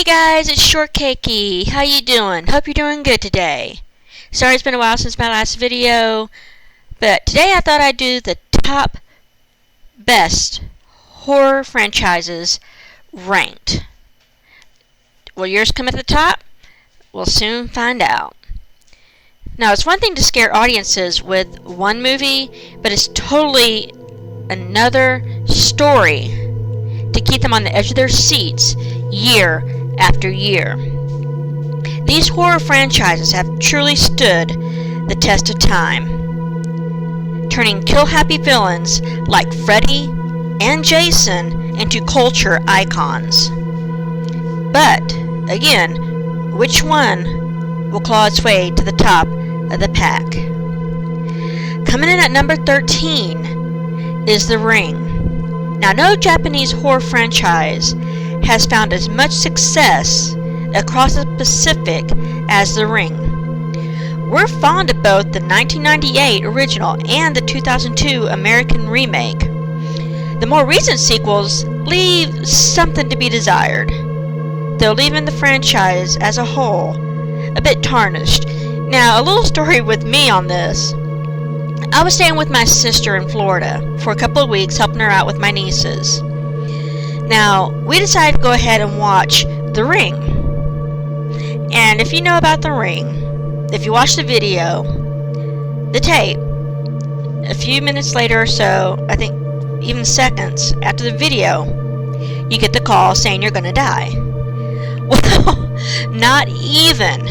guys, it's Shortcakey. How you doing? Hope you're doing good today. Sorry it's been a while since my last video, but today I thought I'd do the top best horror franchises ranked. Will yours come at the top? We'll soon find out. Now, it's one thing to scare audiences with one movie, but it's totally another story to keep them on the edge of their seats year after year. These horror franchises have truly stood the test of time, turning kill-happy villains like Freddy and Jason into culture icons. But, again, which one will claw its way to the top of the pack? Coming in at number 13 is The Ring. Now, no Japanese horror franchise has found as much success across the Pacific as The Ring. We're fond of both the 1998 original and the 2002 American remake. The more recent sequels leave something to be desired, though leaving the franchise as a whole a bit tarnished. Now, a little story with me on this. I was staying with my sister in Florida for a couple of weeks, helping her out with my nieces. Now, we decided to go ahead and watch The Ring. And if you know about The Ring, if you watch the video, the tape, a few minutes later or so, I think even seconds after the video, you get the call saying you're going to die. Well, not even.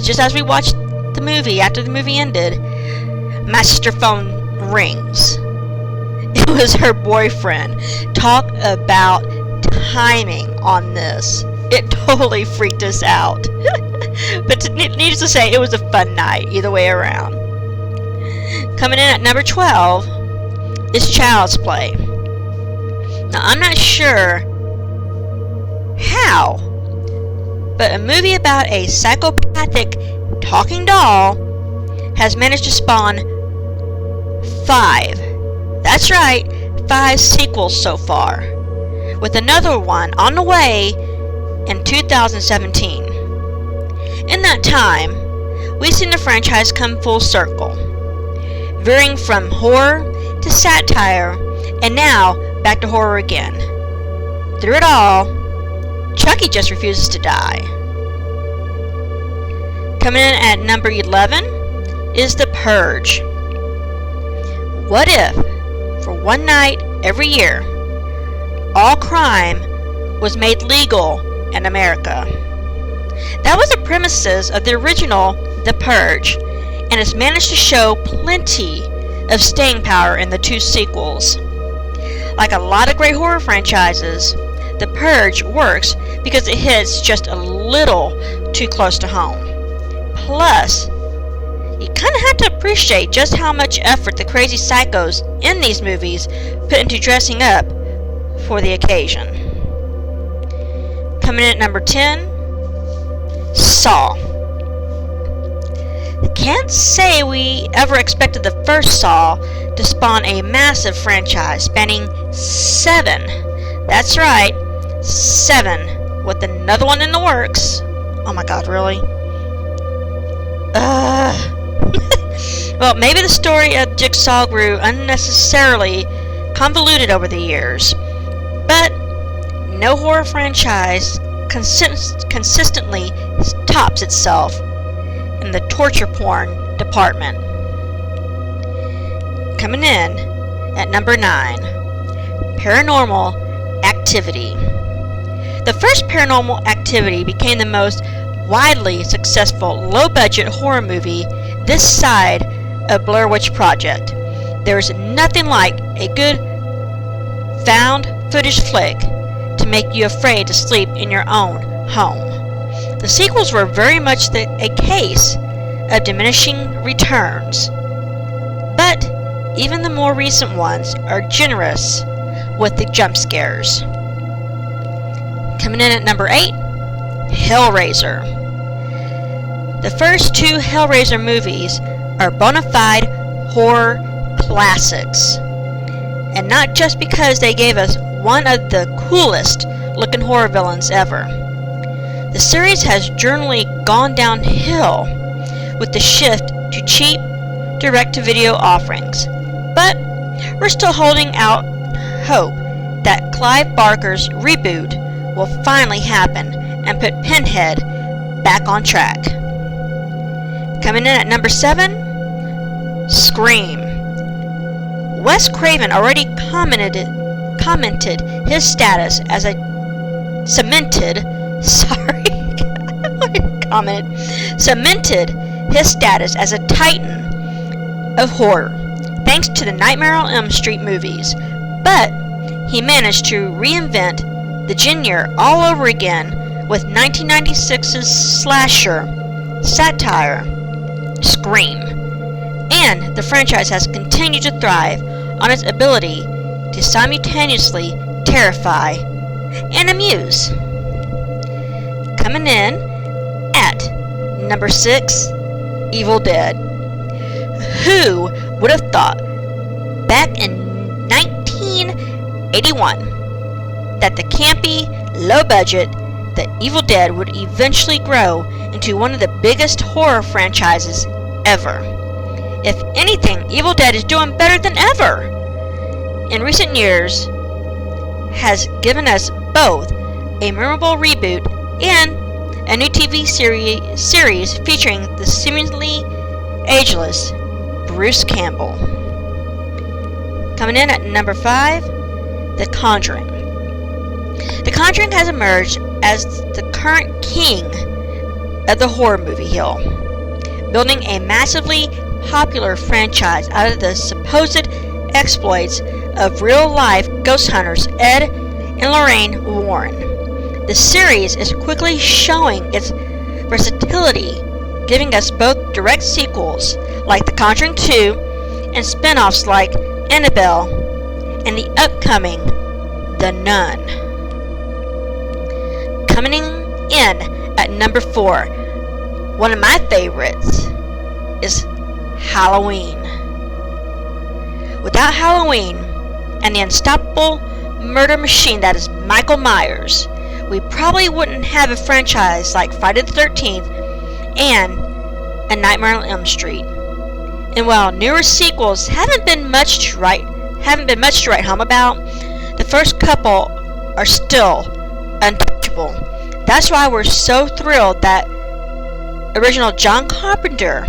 Just as we watched the movie, after the movie ended, my sister's phone rings. It was her boyfriend. Talk about timing on this. It totally freaked us out. But needless to say, it was a fun night either way around. Coming in at number 12 is Child's Play. Now, I'm not sure how, but a movie about a psychopathic talking doll has managed to spawn 5. That's right, 5 sequels so far, with another one on the way in 2017. In that time, we've seen the franchise come full circle, veering from horror to satire, and now back to horror again. Through it all, Chucky just refuses to die. Coming in at number 11 is The Purge. What if, for one night every year, all crime was made legal in America? That was the premises of the original The Purge, and has managed to show plenty of staying power in the 2 sequels. Like a lot of great horror franchises, The Purge works because it hits just a little too close to home. Plus, you kind of have to appreciate just how much effort the crazy psychos in these movies put into dressing up for the occasion. Coming in at number 10, Saw. Can't say we ever expected the first Saw to spawn a massive franchise spanning 7. That's right, 7, with another one in the works. Oh my god, really? Well, maybe the story of Jigsaw grew unnecessarily convoluted over the years, but no horror franchise consistently tops itself in the torture porn department. Coming in at number 9, Paranormal Activity. The first Paranormal Activity became the most widely successful low-budget horror movie this side of Blair Witch Project. There's nothing like a good found footage flick to make you afraid to sleep in your own home. The sequels were very much a case of diminishing returns, but even the more recent ones are generous with the jump scares. Coming in at number 8, Hellraiser. The first 2 Hellraiser movies are bona fide horror classics, and not just because they gave us one of the coolest looking horror villains ever. The series has generally gone downhill with the shift to cheap direct-to-video offerings, but we're still holding out hope that Clive Barker's reboot will finally happen and put Pinhead back on track. Coming in at number 7, Scream. Wes Craven already commented his status as a cemented his status as a titan of horror thanks to the Nightmare on Elm Street movies, but he managed to reinvent the genre all over again with 1996's slasher satire, Scream, and the franchise has continued to thrive on its ability to simultaneously terrify and amuse. Coming in at number 6, Evil Dead. Who would have thought back in 1981 that the campy, low-budget The Evil Dead would eventually grow into one of the biggest horror franchises ever? If anything, Evil Dead is doing better than ever. In recent years, has given us both a memorable reboot and a new TV series featuring the seemingly ageless Bruce Campbell. Coming in at number 5, The Conjuring. The Conjuring has emerged as the current king of the horror movie hill, building a massively popular franchise out of the supposed exploits of real-life ghost hunters Ed and Lorraine Warren. The series is quickly showing its versatility, giving us both direct sequels like The Conjuring 2 and spin-offs like Annabelle and the upcoming The Nun. Coming in at number 4, one of my favorites is Halloween. Without Halloween and the unstoppable murder machine that is Michael Myers, we probably wouldn't have a franchise like Friday the 13th and A Nightmare on Elm Street. And while newer sequels haven't been much to write home about, the first couple are still untouchable. That's why we're so thrilled that original John Carpenter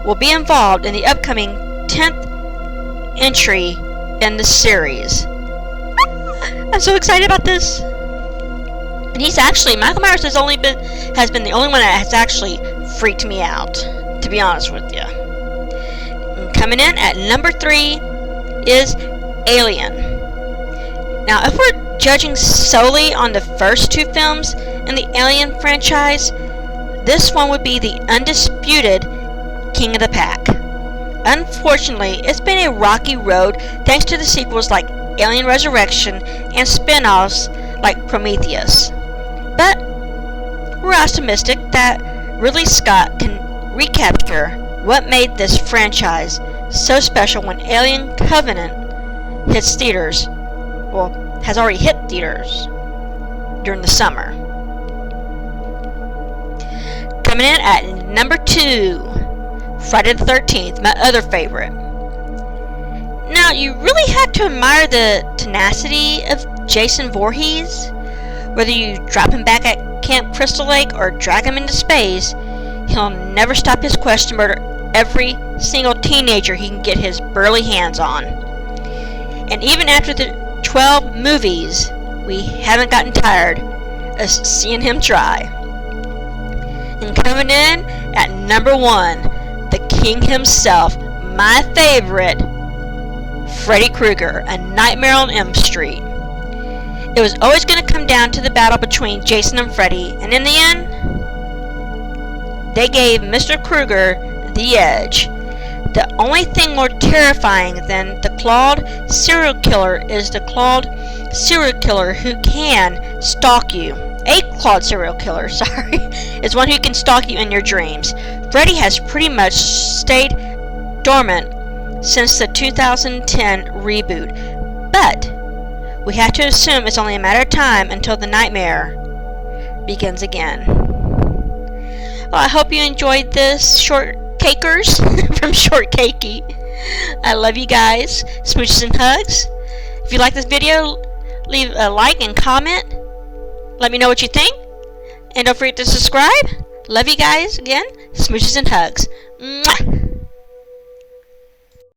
will be involved in the upcoming 10th entry in the series. I'm so excited about this. And Michael Myers has been the only one that has actually freaked me out, to be honest with you. And coming in at number 3 is Alien. Now, if we're judging solely on the first 2 films in the Alien franchise, this one would be the undisputed king of the pack. Unfortunately, it's been a rocky road thanks to the sequels like Alien Resurrection and spin-offs like Prometheus. But we're optimistic that Ridley Scott can recapture what made this franchise so special when Alien Covenant hits theaters, has already hit theaters during the summer. Coming in at number 2, Friday the 13th, my other favorite. Now, you really have to admire the tenacity of Jason Voorhees. Whether you drop him back at Camp Crystal Lake or drag him into space, he'll never stop his quest to murder every single teenager he can get his burly hands on. And even after the 12 movies, we haven't gotten tired of seeing him try. And coming in at number 1, the king himself, my favorite, Freddy Krueger, A Nightmare on Elm Street. It was always going to come down to the battle between Jason and Freddy, and in the end, they gave Mr. Krueger the edge. The only thing more terrifying than the clawed serial killer is the clawed serial killer who can stalk you. A clawed serial killer, is one who can stalk you in your dreams. Freddy has pretty much stayed dormant since the 2010 reboot, but we have to assume it's only a matter of time until the nightmare begins again. Well, I hope you enjoyed this shortcakers from Shortcakey. I love you guys. Smooches and hugs. If you like this video, leave a like and comment. Let me know what you think. And don't forget to subscribe. Love you guys again. Smooches and hugs. Mwah!